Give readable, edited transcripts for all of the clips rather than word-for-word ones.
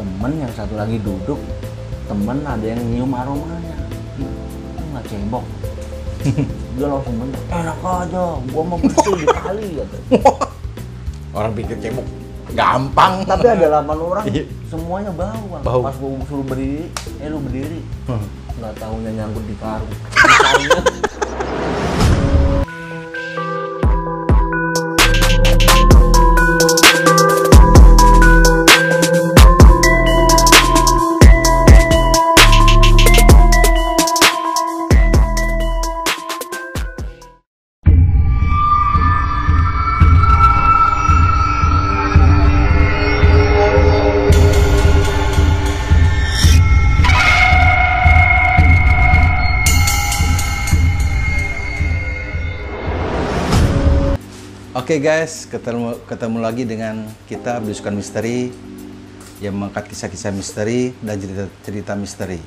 temen yang satu lagi duduk, temen ada yang nyium aromanya, itu nggak cebok. Dia langsung bener, enak aja, gua mau bersih di kali gitu. Orang pikir cebok gampang. Tapi ada 8 orang, Iya. semuanya bau, Bang. Bau. Pas gua suruh berdiri, lu berdiri, nggak taunya nyangkut di karung. Di karungnya. Oke guys, ketemu lagi dengan kita Belusukan Misteri yang mengangkat kisah-kisah misteri dan cerita misteri.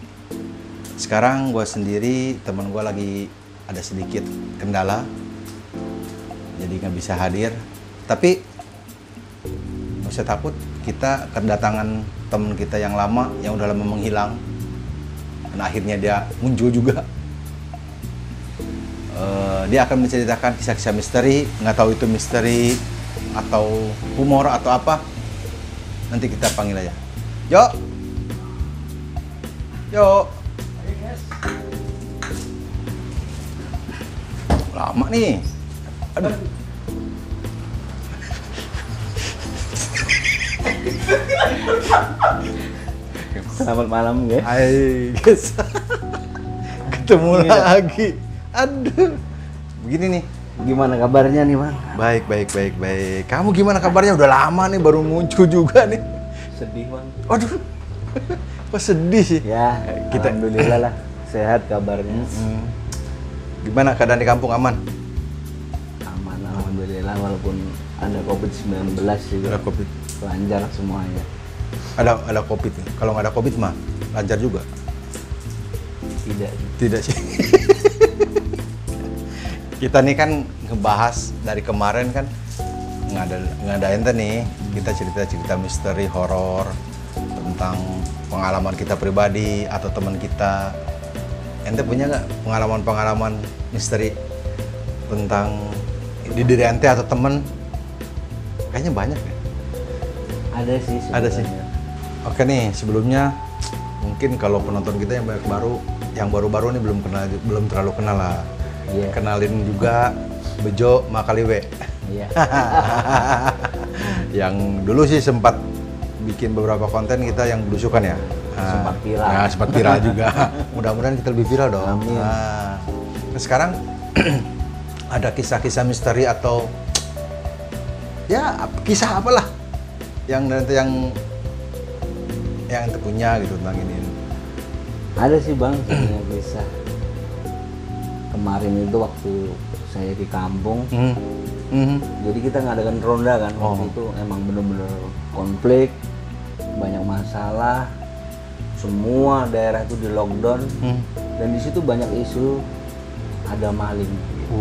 Sekarang gue sendiri, teman gue lagi ada sedikit kendala, jadi nggak bisa hadir. Tapi nggak usah takut, kita kedatangan teman kita yang lama, yang udah lama menghilang, dan akhirnya dia muncul juga. Dia akan menceritakan kisah-kisah misteri, nggak tahu itu misteri atau humor atau apa. Nanti kita panggil aja. Yo, yo. Lama nih. Aduh. Selamat malam, guys. Hai guys. Ketemu lagi. Aduh. Begini nih. Gimana kabarnya nih, Bang? Baik. Kamu gimana kabarnya? Udah lama nih, baru muncul juga nih. Sedih, Bang. Aduh. Kok sedih sih? Ya, alhamdulillah lah. Sehat kabarnya. Gimana keadaan di kampung, aman? Aman, alhamdulillah, walaupun ada COVID-19 juga. Ada COVID. Lancar semuanya. Ada COVID nih. Kalau nggak ada COVID mah lancar juga. Tidak sih. Kita nih kan ngebahas dari kemarin kan nggak ada ente nih. Kita cerita misteri horor tentang pengalaman kita pribadi atau teman kita. Ente punya nggak pengalaman misteri tentang di diri ente atau temen? Kayaknya banyak ya. Ada sih sebenarnya. Ada sih. Oke nih, sebelumnya mungkin kalau penonton kita yang baru-baru nih belum terlalu kenal lah. Iya. Kenalin juga Bejo Makaliwe. Iya. Yang dulu sih sempat bikin beberapa konten kita yang belusukan ya. Sempat viral. Ya, sempat viral juga. Mudah-mudahan kita lebih viral dong. Amin. Nah, sekarang ada kisah-kisah misteri atau ya kisah apalah yang ente punya gitu tentang ini. Ada sih, Bang, sebenarnya kisah. Kemarin itu waktu saya di kampung, jadi kita ngadakan ronda kan. Waktu itu emang bener-bener konflik, banyak masalah, semua daerah itu di lockdown, dan di situ banyak isu ada maling. Gitu.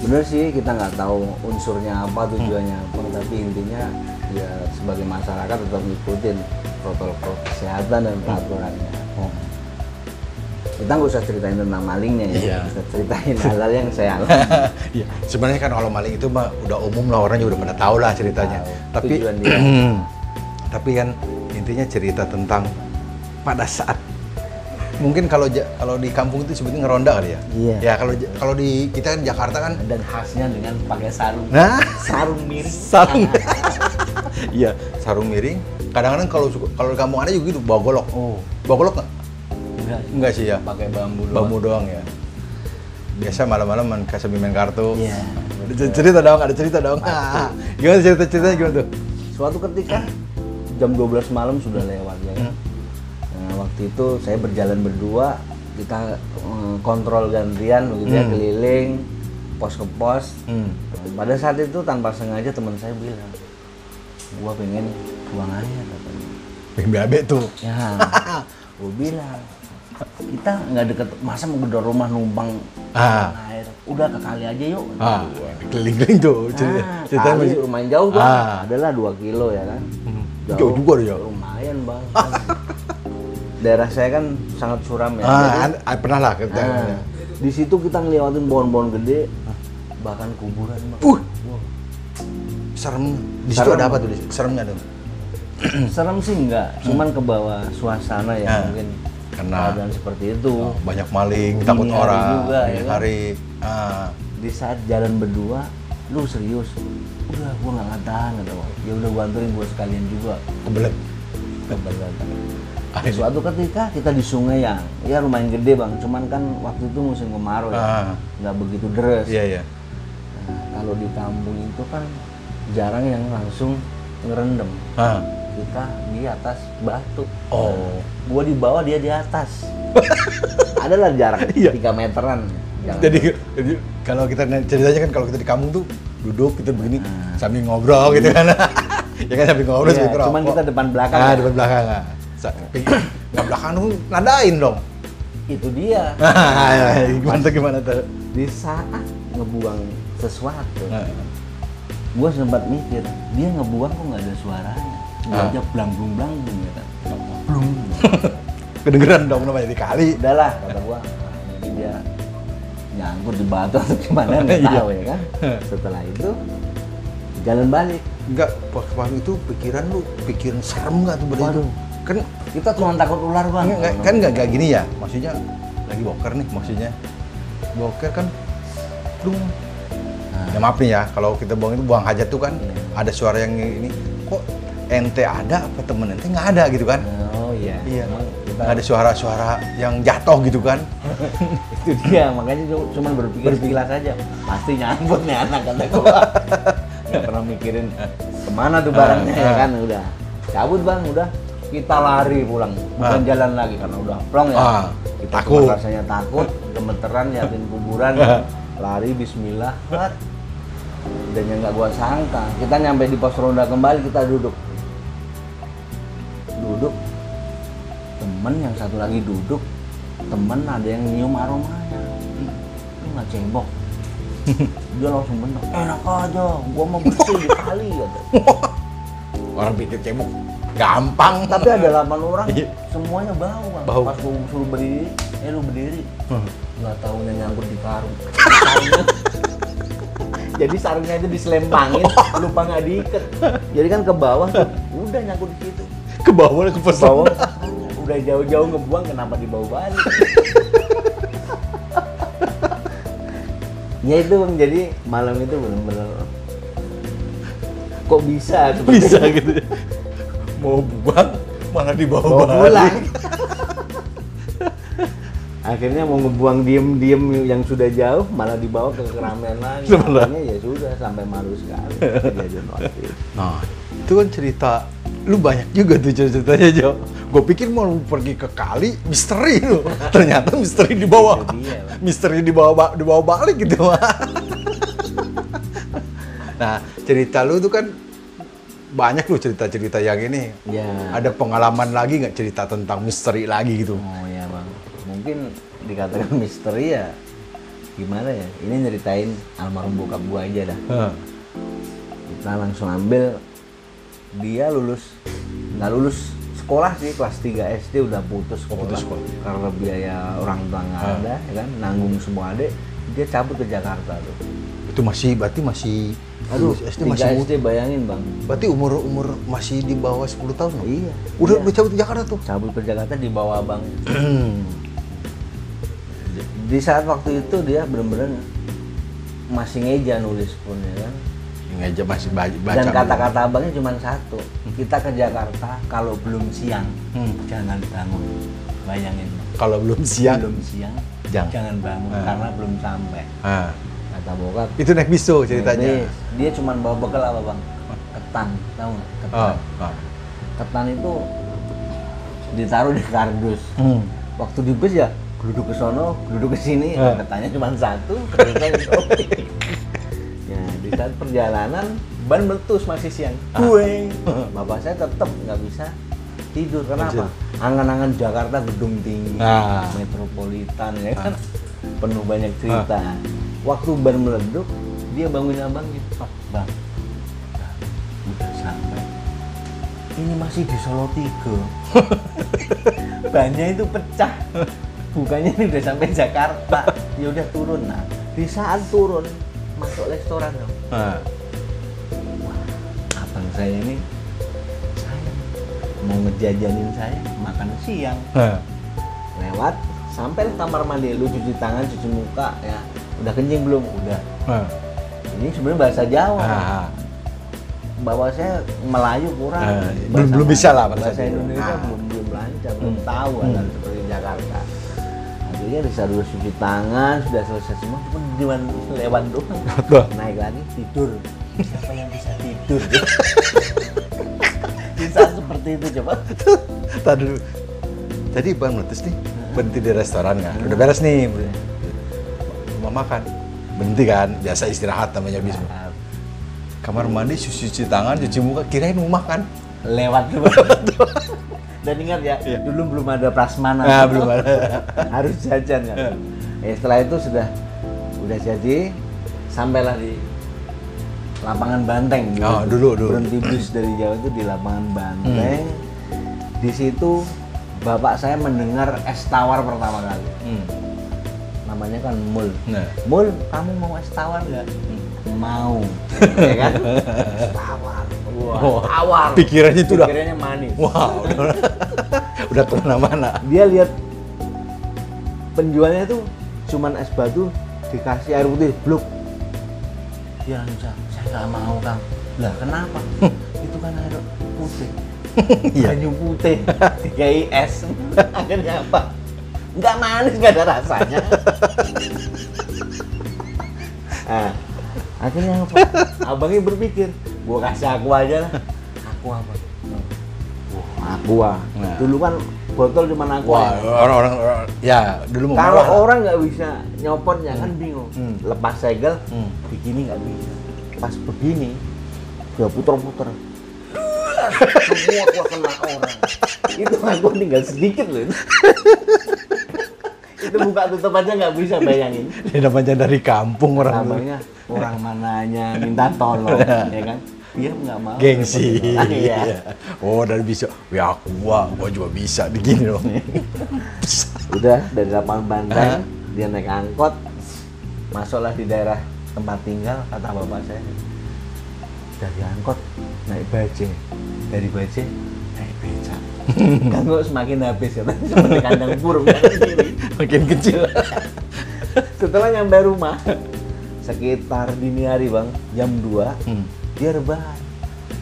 Bener sih, kita nggak tahu unsurnya apa, tujuannya apa, tapi intinya ya sebagai masyarakat tetap ngikutin protokol kesehatan dan peraturannya. Kita nggak usah ceritain tentang malingnya ya, Iya. kita ceritain hal-hal yang saya alami. Iya, sebenarnya kan kalau maling itu mah udah umum lah, orang juga udah pada tahu lah ceritanya. Tapi tujuan dia. tapi kan intinya cerita tentang pada saat mungkin kalau di kampung itu sebetulnya ngeronda kali ya. Iya. Ya kalau di kita kan Jakarta kan Dan khasnya dengan pakai sarung. nah Sarung miring. sarung. Iya, sarung miring. Kadang-kadang kalau di kampung ada juga gitu bawa golok. Oh, Bawa golok nggak? Enggak sih ya. pakai bambu doang. Bambu doang ya. Biasa malam-malam sambil main kartu. Iya. Ada cerita dong. Gimana ceritanya gimana tuh? Suatu ketika jam 12 malam sudah lewat ya kan. Nah, waktu itu saya berjalan berdua, kita kontrol gantian begitu ya, keliling pos ke pos. Pada saat itu tanpa sengaja teman saya bilang, gua pengen buang air katanya. Pengen BAB tuh. Ya, gua bilang kita nggak deket, masa mau gedor rumah numpang Ah. buang air saya, udah ke kali aja yuk. Keliling-keliling tuh. Ceritanya kali masih lumayan jauh bang, adalah 2 kilo ya kan. jauh juga ya. Lumayan bang. Daerah saya kan sangat suram ya. Jadi, Pernah lah kita. di situ kita ngelewatin pohon-pohon gede, bahkan kuburan bang. Serem. Di situ ada apa tuh? Seremnya tuh? Serem sih enggak, cuman ke bawah suasana ya mungkin karena keadaan seperti itu. Banyak maling, takut Dini hari orang. juga, ya kan? Hari. Di saat jalan berdua, lu serius? Udah, gua nggak tahan kata gua. Ya udah gua anterin gua sekalian juga. Kebelet. Suatu ketika kita di sungai yang ya lumayan gede bang, cuman kan waktu itu musim kemarau ya, nggak begitu deres. Iya. Nah, kalau di kampung itu kan jarang yang langsung ngerendam. Kita di atas batu. Gua di bawah, dia di atas. Adalah jarak 3 meteran. Jadi kalau kita ceritanya kan kalau kita di kampung tuh duduk kita begini sambil ngobrol gitu kan. Ya kan sambil ngobrol sambil ngerokok. Cuman kita depan belakang. Depan belakang. Nggak belakang tuh nandain dong. Itu dia. Gimana tuh? Di saat ngebuang sesuatu, gue sempat mikir, dia ngebuang kok nggak ada suaranya. Dia aja blangblung ya kan. Blung. Kedengeran dong namanya di kali. Udahlah kata gue, ini dia nyangkut di batu atau gimana nggak tahu ya kan. Setelah itu jalan balik. Enggak, waktu itu pikiran serem nggak tuh begitu? Kan kita cuma takut ular bang. Kan nggak gini ya, maksudnya lagi boker nih, maksudnya boker kan, ya maaf nih ya, kalau kita buang hajat tuh kan ada suara yang ini, kok ente ada apa temen ente nggak ada gitu kan? Oh iya. Nggak ada suara-suara yang jatuh gitu kan? Itu dia, makanya cuma berpikir saja, pasti nyambut nih anak kata gua. Nggak pernah mikirin kemana tuh barangnya ya kan, udah cabut bang, udah. Kita lari pulang, bukan jalan lagi karena udah plong ya. Kita takut. Rasanya takut, gemeteran liatin kuburan, lari bismillah. Dan yang nggak gua sangka, kita nyampe di pos ronda kembali, kita duduk. Temen yang satu lagi duduk, temen ada yang nyium aromanya. Lu nggak cebok? Dia langsung bener, enak aja, gua mau bersih di kali gitu. Orang pikir cebok gampang. Tapi ada 8 orang, semuanya bau bang. Pas gua suruh berdiri, lu berdiri. Nggak taunya nyangkut di karung. Jadi sarungnya itu diselempangin, lupa nggak diikat. Jadi kan ke bawah tuh, udah nyangkut di situ. Ke bawah ke bawah. Udah jauh-jauh ngebuang, kenapa dibawa balik? Ya itu bang, jadi malam itu benar-benar kok bisa gitu. Mau buang malah dibawa balik. Akhirnya mau ngebuang diem yang sudah jauh malah dibawa ke keramaian lagi. Akhirnya ya sudah sampai malu sekali kejadian waktu itu. Nah itu kan cerita lu banyak juga tuh ceritanya Jo. Gue pikir mau pergi ke kali misteri lu, ternyata misteri dibawa balik gitu. Nah cerita lu tuh kan banyak lu cerita-cerita yang ini. Ya. Ada pengalaman lagi nggak cerita tentang misteri lagi gitu? Oh ya bang, mungkin dikatakan misteri ya gimana ya? Ini nyeritain almarhum bokap gua aja dah. Kita langsung ambil, dia nggak lulus sekolah sih, kelas 3 SD udah putus sekolah. Karena biaya orang tua nggak ada, ya kan, nanggung semua adik, dia cabut ke Jakarta tuh. Itu berarti masih SD SD bayangin bang. Berarti umur masih di bawah 10 tahun loh? Iya. Udah cabut ke Jakarta tuh? Cabut ke Jakarta di bawah abang. Di saat waktu itu dia benar-benar masih ngeja nulis pun ya kan. Ngeja masih baca. Dan kata-kata abangnya cuma satu. Kita ke Jakarta kalau belum siang jangan bangun. Bayangin. Kalau belum siang jangan bangun karena belum sampai. Kata bokap. Itu naik bisu ceritanya. Dia cuma bawa bekal apa bang? Ketan, tahu nggak? Ketan. Ketan itu ditaruh di kardus. Waktu di bus ya duduk ke sono, duduk ke sini, ketannya cuma satu. Ya di saat perjalanan ban meletus masih siang. Bapak saya tetap nggak bisa tidur. Kenapa? Angan-angan Jakarta gedung tinggi, metropolitan ya kan, penuh banyak cerita. Waktu ban meleduk, dia bangun abang gitu, Pak, bang, udah sampai. Ini masih di Solo 3. Bannya itu pecah. Bukannya ini udah sampai Jakarta. Ya udah turun. Nah, di saat turun masuk restoran dong. Wah, abang saya ini mau ngejajanin saya makan siang. Lewat sampai kamar mandi, lu cuci tangan, cuci muka ya. Udah kencing belum? Udah. Ini sebenarnya bahasa Jawa. Bahwa saya Melayu kurang. Belum bisa lah bahasa Indonesia belum lancar, belum tahu ada seperti Jakarta. Akhirnya bisa dulu cuci tangan, sudah selesai semua, cuma cuma lewat doang. Naik lagi tidur. Siapa yang bisa tidur? Di saat seperti itu coba. Tadi dulu. Tadi Bang notice nih, berhenti di restoran kan. Udah beres nih. Mau makan. Berhenti kan, biasa istirahat namanya bis. Kamar mandi, cuci tangan, cuci muka, kirain mau makan. Lewat dulu. Dan ingat ya, dulu belum ada prasmanan. Nah, belum ada. Harus jajan kan. Setelah itu udah jadi, sampailah di lapangan Banteng. Dulu. Berhenti bis dari Jawa itu di lapangan Banteng. Di situ bapak saya mendengar es tawar pertama kali. Namanya kan Mul. Mul, kamu mau es tawar nggak? Mau, ya kan? Es tawar. Wah, tawar. Pikirannya manis. Wow, udah kemana-mana. Dia lihat penjualnya tuh cuman es batu dikasih air putih, bluk. Dia langsung, saya nggak mau Kang. Lah kenapa? Itu kan air putih. Banyu putih, dikai es. Akhirnya apa? Nggak manis, nggak ada rasanya. Nah, akhirnya apa? Abangnya berpikir, gua kasih aku aja lah. Aku apa? Aqua. Nah. Dulu kan botol cuma Aqua. Wah, orang-orang ya dulu mau kalau orang nggak bisa nyopotnya kan bingung. Lepas segel, begini nggak bisa. Pas begini, udah puter-puter. Semua gua kena orang. Itu aku tinggal sedikit loh. Itu buka tutup aja nggak bisa bayangin. Dia namanya dari kampung orang. Namanya orang mananya minta tolong, ya kan? Dia nggak mau. Gengsi. Iya. Oh, dari bisa. Ya gua juga bisa begini dong. Udah dari lapangan Banteng, dia naik angkot, masuklah di daerah tempat tinggal, kata bapak saya. Dari angkot naik bajai, dari bajai naik becak. Kan kok semakin habis ya, seperti kandang burung kan sendiri. Makin kecil. Setelah nyampe rumah, sekitar dini hari bang, jam 2, dia rebahan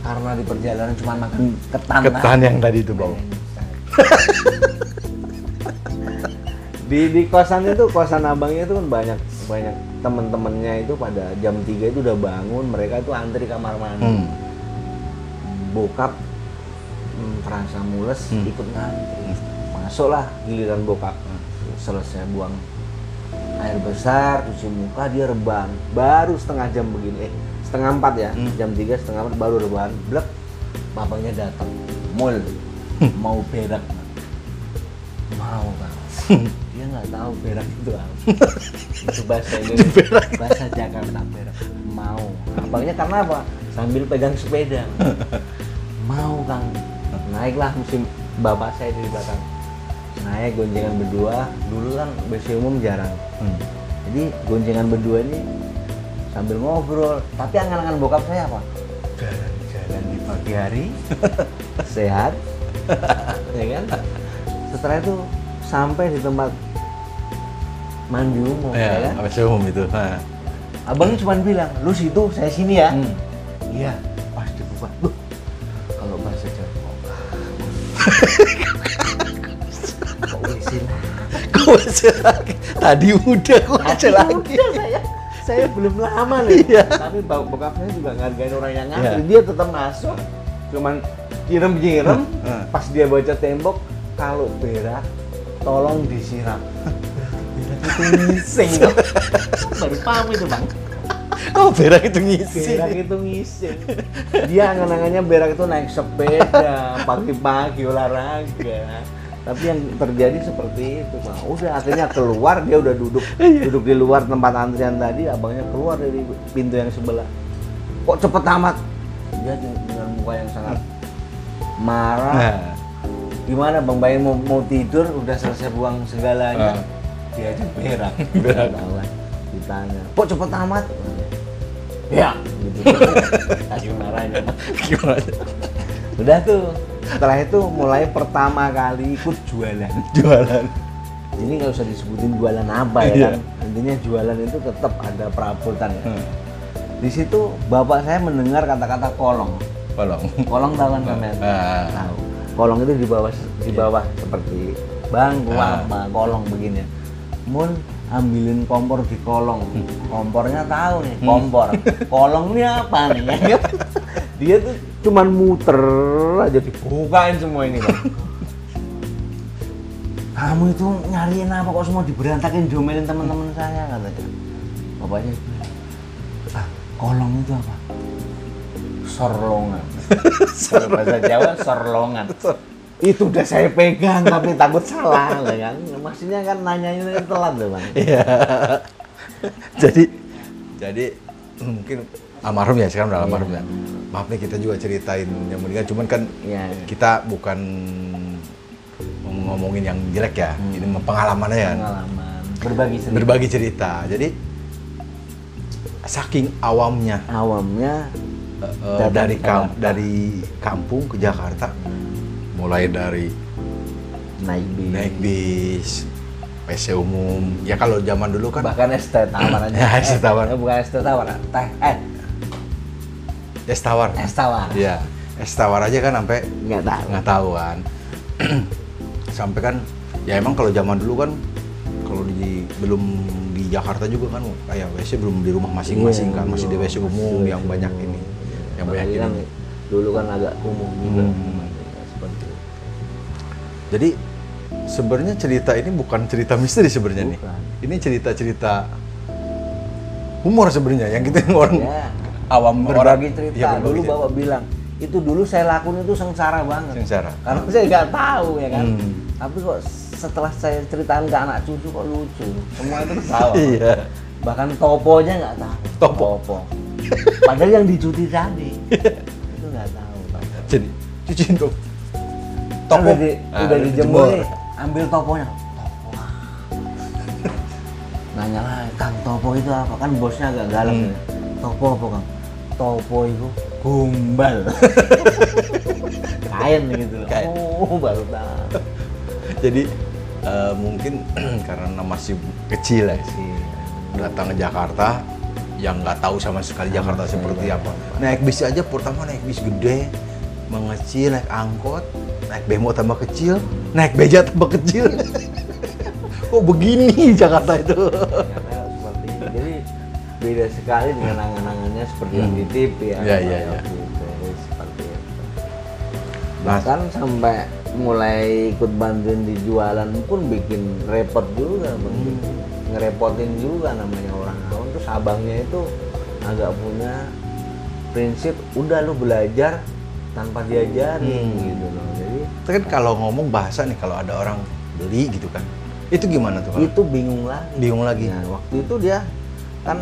karena di perjalanan cuma makan ketan yang tadi itu bang. di kosan itu, kosan abangnya itu kan banyak temen-temennya itu pada jam 3 itu udah bangun, mereka itu antri kamar mandi. Bokap terasa mules, ikut ngantri. Masuklah giliran bokap, selesai buang air besar, cuci muka, dia rebahan. Baru setengah jam begini, setengah 4 ya, jam 3 setengah 4 baru rebahan. Blek, bapaknya datang, Mul, mau berak. Mau Bang. Dia nggak tahu berak itu apa. Itu bahasa Indonesia, bahasa Jakarta berak. Mau. Abangnya karena apa? Sambil pegang sepeda. Mau Kang. Naiklah musim bapak saya di belakang. Naik goncengan berdua. Dulu kan BC umum jarang. Jadi goncengan berdua ini sambil ngobrol. Tapi angan-angan bokap saya apa? Jalan-jalan di pagi hari, sehat, ya kan? Setelah itu sampai di tempat mandi umum, ya kan? Mandi umum itu. Nah. Abangnya cuma bilang, lu situ, saya sini ya. Iya, pas dibuka. Loh, kalau bahasa Jawa, kok WC lagi? Tadi udah kok WC lagi. Saya belum lama nih. Tapi bokap saya juga ngargain orang yang ngantri. Dia tetap masuk, cuman nyirem-nyirem. Pas dia baca tembok, kalau berak tolong disiram. Berak itu ngising. Baru paham itu bang. Oh, berak itu ngising. Berak itu ngising. Dia angan-angannya berak itu naik sepeda, pagi-pagi olahraga. Tapi yang terjadi seperti itu, Bang. Udah akhirnya keluar, dia udah duduk di luar tempat antrian tadi, abangnya keluar dari pintu yang sebelah. Kok cepet amat? Dia dengan muka yang sangat marah. Gimana Bang Bayin mau tidur, udah selesai buang segalanya. Dia aja berak. Ditanya, kok cepet amat? Ya, gitu. Kasih marahnya. Gimana? Udah tuh. Setelah itu mulai pertama kali ikut jualan. Ini nggak usah disebutin jualan apa ya kan. Intinya jualan itu tetap ada perabotan ya. Di situ bapak saya mendengar kata-kata kolong. Kolong tahu kan sampean? Tahu. Kolong itu di bawah seperti bangku apa kolong begini. Mun ambilin kompor di kolong. Kompornya tahu nih, kompor. Kolong ini apa nih? Dia tuh cuman muter aja dibukain semua ini, Bang. Kamu itu nyariin apa kok semua diberantakin, diomelin teman-teman saya katanya. Bapaknya bilang, kolong itu apa? Sorlongan. Kalau bahasa Jawa sorlongan. Itu udah saya pegang tapi takut salah lah kan. Maksudnya kan nanyanya telat loh, Bang. Iya. Jadi mungkin almarhum ya, sekarang udah almarhum ya. Maaf nih kita juga ceritain yang meninggal, cuman kan kita bukan ngomongin yang jelek ya. Ini pengalamannya ya. Pengalaman. Berbagi cerita. Jadi saking awamnya dari kampung ke Jakarta, mulai dari naik bis, WC umum. Ya kalau zaman dulu kan bahkan es teh tawar aja. Es tawar. Bukan es teh tawar, es tawar. Iya, es tawar aja kan sampai nggak tahu kan. Sampai kan ya emang kalau zaman dulu kan kalau belum di Jakarta juga kan kayak WC belum di rumah masing-masing kan, masih di WC umum yang banyak ini. Yang banyak ini. Kan, dulu kan agak umum juga. Seperti itu. Jadi sebenarnya cerita ini bukan cerita misteri sebenarnya nih. Ini cerita-cerita humor sebenarnya yang kita orang awam berbagi cerita. Dulu bapak bilang, itu dulu saya lakuin itu sengsara banget. Karena saya nggak tahu ya kan. Tapi kok setelah saya ceritain ke anak cucu kok lucu. Semua itu ketawa. Iya. Bahkan toponya nggak tahu. Topo. Padahal yang dicuci tadi itu nggak tahu. Jadi cuciin tuh. Topo udah dijemur nih, ambil toponya. Nanya lah, Kang, topo itu apa? Kan bosnya agak galak ya. Topo apa, Kang? Topo itu gombal. Kain gitu loh. Oh, baru tahu. Jadi mungkin karena masih kecil ya sih, datang ke Jakarta yang nggak tahu sama sekali Jakarta seperti apa. Naik bis aja pertama naik bis gede, mengecil, naik angkot, naik bemo tambah kecil, naik beja tambah kecil. Oh begini Jakarta itu. Seperti itu. Jadi beda sekali dengan angan-angannya seperti yang di TV ya. Iya. Seperti itu. Bahkan sampai mulai ikut bantuin di jualan pun bikin repot juga, ngerepotin juga namanya orang awam. Terus abangnya itu agak punya prinsip, udah lu belajar tanpa diajarin gitu loh. Jadi kan kalau ngomong bahasa nih, kalau ada orang beli gitu kan, itu gimana tuh? Itu bingung lagi. Nah, waktu itu dia kan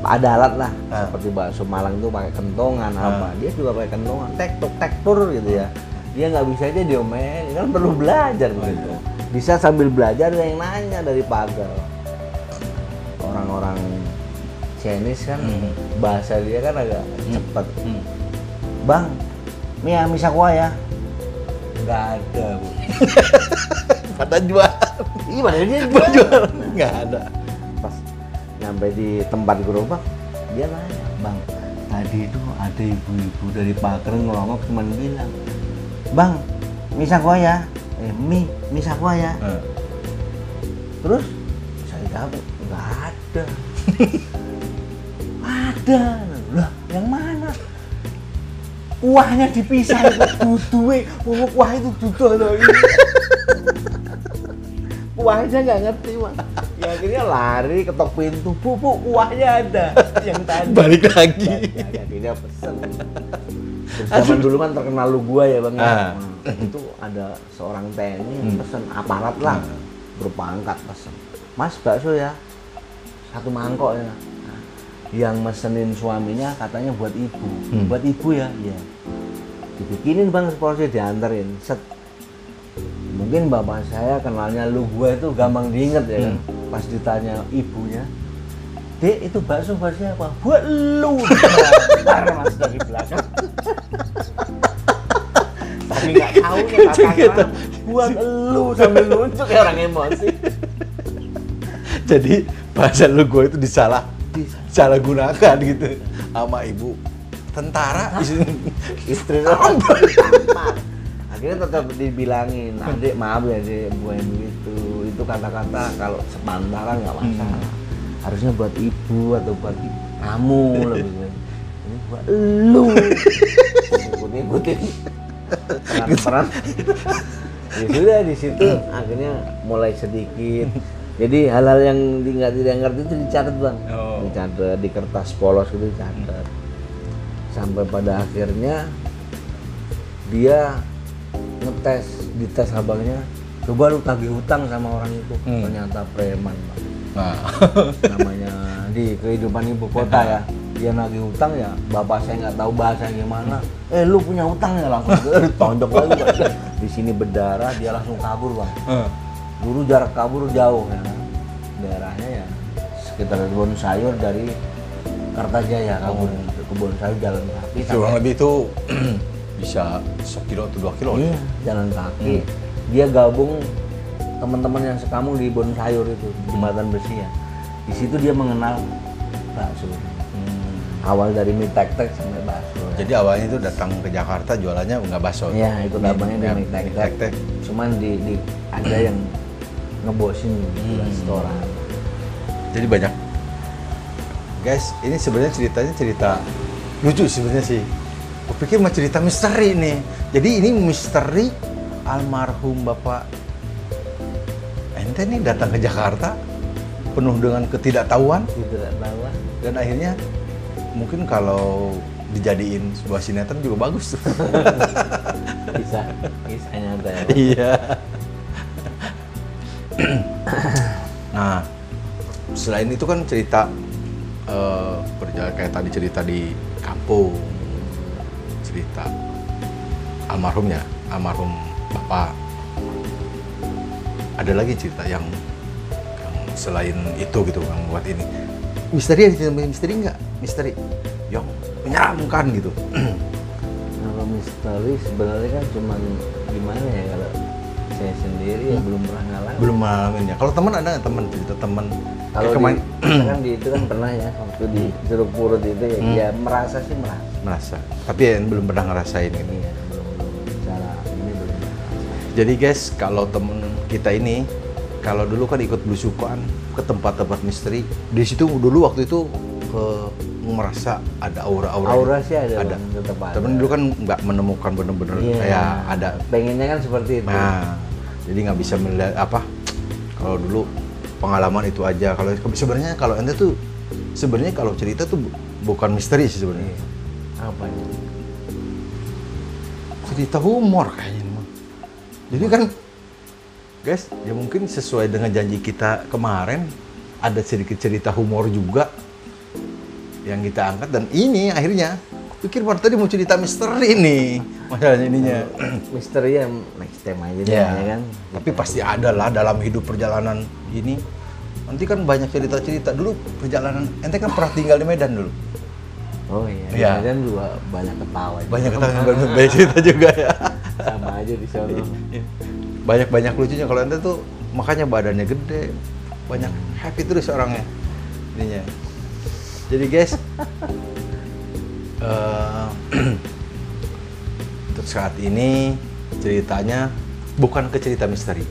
ada alat lah, seperti bakso Malang itu pakai kentongan apa, dia juga pakai kentongan, tektur gitu ya. Dia nggak bisa aja diomelin, kan perlu belajar gitu. Bisa sambil belajar ada yang nanya dari pagar. Orang-orang Chinese kan bahasa dia kan agak cepet. Bang, Mia misakwa ya? Nggak ada, Bu. Padahal jualan. Iya, padahal dia jualan. Nggak ada. Pas nyampe di tempat gerobak, dia nanya, Bang, tadi itu ada ibu-ibu dari pagar ngelongok cuman bilang, Bang, misakwa ya? Misakwa ya? Terus saya jawab, nggak ada. Ada. Lah, yang mana? Kuahnya dipisah itu duduwe. Kuah itu duduh loh. Kuahnya nggak ngerti, Bang. Ya akhirnya lari ketok pintu, Bu, kuahnya ada. Yang tadi. Balik lagi. Akhirnya pesen. Zaman dulu kan terkenal lu gua ya bang. Ah. Nah, itu ada seorang TNI yang pesen aparat lah, berpangkat pesen. Mas bakso ya, 1 mangkok ya. Nah, yang mesenin suaminya katanya buat ibu, buat ibu ya, iya. Dibikinin bang seporsi dianterin, set. Mungkin bapak saya kenalnya lu gua itu gampang diinget ya kan. Pas ditanya ibunya, Dek itu bakso buat siapa? Buat lu. Bentar mas dari belakang. Tapi nggak tahu nih kata buat lu sambil nunjuk ya orang emosi. Jadi bahasa lu gue itu disalah gunakan gitu sama ibu tentara Istri tampar. Akhirnya tetap dibilangin, adik maaf ya dek, bukan itu kata-kata kalau sepantaran nggak masalah. Harusnya buat ibu atau buat kamu lebih baik. Ini buat lu. Ikutin peran. Ya sudah di situ akhirnya mulai sedikit. Jadi hal-hal yang tidak ngerti itu dicatat bang, dicatat di kertas polos gitu dicatat. Sampai pada akhirnya dia dites abangnya, coba lu tagih hutang sama orang itu. Ternyata preman bang. Nah. Namanya di kehidupan ibu kota ya, dia nagih hutang ya, bapak saya nggak tahu bahasa gimana, lu punya hutang ya, langsung tonjok lagi bang. Di sini berdarah, dia langsung kabur bang. Dulu jarak kabur jauh ya, daerahnya ya sekitar kebun sayur dari Kartajaya kabur ke kebun sayur jalan kaki. Kurang lebih itu bisa 1 kilo atau 2 kilo. Iya, jalan kaki. Dia gabung teman-teman yang sekampung di Bon Sayur itu, jembatan besi ya. Di situ dia mengenal bakso. Awal dari mie tek-tek sampai bakso. Jadi awalnya itu datang ke Jakarta jualannya nggak bakso. Iya, itu abangnya di mie tek-tek. Cuman di ada yang ngebosin di restoran. Jadi banyak. Guys, ini sebenarnya ceritanya cerita lucu sebenarnya sih. Aku pikir mah cerita misteri nih. Jadi ini misteri almarhum Bapak ente nih datang ke Jakarta penuh dengan ketidaktahuan. Dan akhirnya mungkin kalau dijadiin sebuah sinetron juga bagus tuh. Bisa nyata ya. Iya. Nah, selain itu kan cerita berjalan kayak tadi cerita di kampung, cerita almarhumnya, almarhum Bapak. Ada lagi cerita yang selain itu gitu yang buat ini. Misteri ada misteri nggak? Misteri yang menyeramkan gitu. Kalau misteri sebenarnya kan cuman gimana ya, kalau saya sendiri ya belum pernah ngalamin. Belum ngalamin ya. Kalau teman ada nggak teman cerita teman? Kalau kan di itu kan pernah ya waktu di Jeruk Purut itu ya, ya merasa. Tapi ya belum pernah ngerasain ini. Iya, belum cara ini belum pernah. Jadi guys, kalau temen kita ini, kalau dulu kan ikut belusukan ke tempat-tempat misteri, di situ dulu waktu itu merasa ada aura-aura. Aura sih ada. Bang, tetap ada. Temen dulu kan nggak menemukan bener-bener kayak ada. Pengennya kan seperti itu. Nah, jadi nggak bisa melihat apa. Kalau dulu pengalaman itu aja. Kalau sebenarnya kalau ente tuh sebenarnya kalau cerita tuh bukan misteri sih sebenarnya. Apa ini? Cerita humor kayaknya. Jadi kan guys, ya mungkin sesuai dengan janji kita kemarin ada sedikit cerita humor juga yang kita angkat, dan ini akhirnya pikir baru tadi mau cerita misteri nih masalahnya ininya. Misteri yang next time aja deh, ya kan. Tapi pasti ada lah dalam hidup perjalanan ini. Nanti kan banyak cerita-cerita dulu perjalanan. Ente kan pernah tinggal di Medan dulu. Oh iya. Medan juga banyak ketawa. Banyak ketawa, banyak cerita juga ya. Sama aja di sana. Banyak lucunya kalau ente tuh, makanya badannya gede, banyak happy terus orangnya ininya. Jadi guys, untuk saat ini ceritanya bukan ke cerita misteri,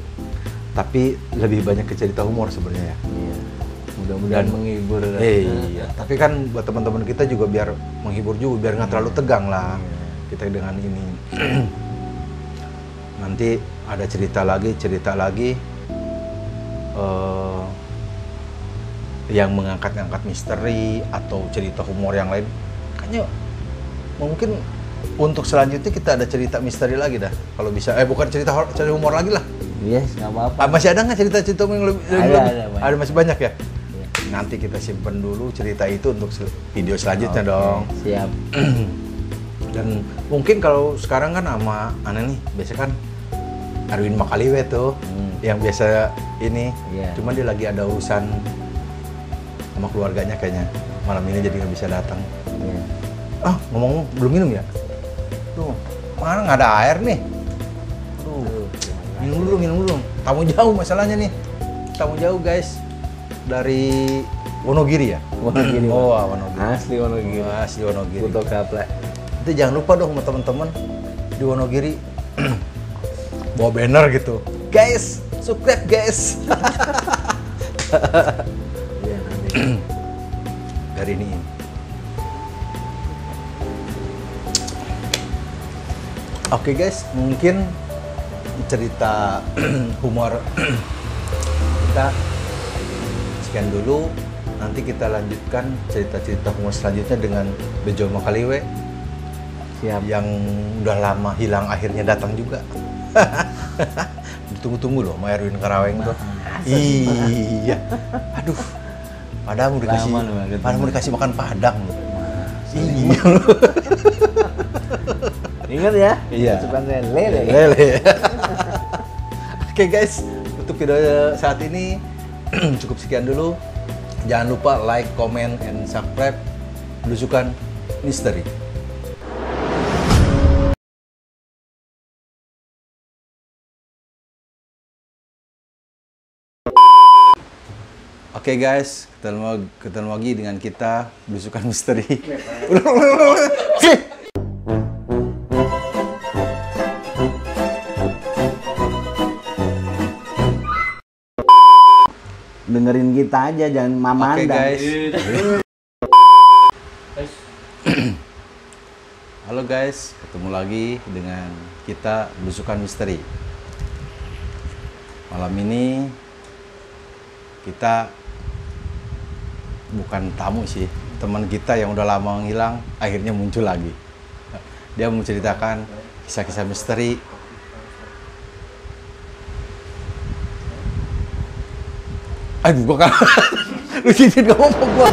tapi lebih banyak ke cerita humor sebenarnya ya. Iya. Mudah-mudahan menghibur. Iya. Tapi kan buat teman-teman kita juga biar menghibur juga, biar nggak terlalu tegang lah kita dengan ini. Nanti ada cerita lagi yang mengangkat-angkat misteri atau cerita humor yang lain. Kayaknya mungkin untuk selanjutnya kita ada cerita misteri lagi dah. Kalau bisa, bukan cerita cerita humor lagi lah. Yes, nggak apa-apa. Masih ada nggak cerita-cerita yang lebih? Ada, Masih banyak ya? Iya. Nanti kita simpen dulu cerita itu untuk video selanjutnya dong. Siap. Dan mungkin kalau sekarang kan sama aneh nih, biasa kan Arwin Makaliwe tuh, yang biasa ini. Iya. Cuma dia lagi ada urusan sama keluarganya kayaknya. Malam ini jadi nggak bisa datang. Iya. Ngomong belum minum ya? Tuh, mana nggak ada air nih? Minum dulu. Tamu jauh masalahnya nih. Tamu jauh guys. Dari Wonogiri ya? Wonogiri. Oh, Wonogiri. Asli Wonogiri. Asli Wonogiri. Kuto Kaple. Itu jangan lupa dong sama teman-teman di Wonogiri bawa banner gitu. Guys, subscribe guys. Iya, nanti. Dari ini. Oke guys, mungkin cerita humor kita sekian dulu. Nanti kita lanjutkan cerita-cerita humor selanjutnya dengan Bejo Makaliwe. Siap. Yang udah lama hilang akhirnya datang juga. Ditunggu-tunggu loh sama Erwin Karaweng tuh. Iya. Aduh. Padahal mau dikasih makan padang loh. Iya. Ingat ya? Iya. Ucapan saya lele. Oke guys, untuk video saat ini cukup sekian dulu. Jangan lupa like, comment, and subscribe Belusukan Misteri. Oke guys, ketemu lagi dengan kita Belusukan Misteri. Dengerin kita aja, jangan mamanda. Oke guys. Halo guys, ketemu lagi dengan kita Belusukan Misteri. Malam ini kita bukan tamu sih, teman kita yang udah lama menghilang akhirnya muncul lagi. Dia menceritakan kisah-kisah misteri. Aduh, gua kan lu ngomong gua.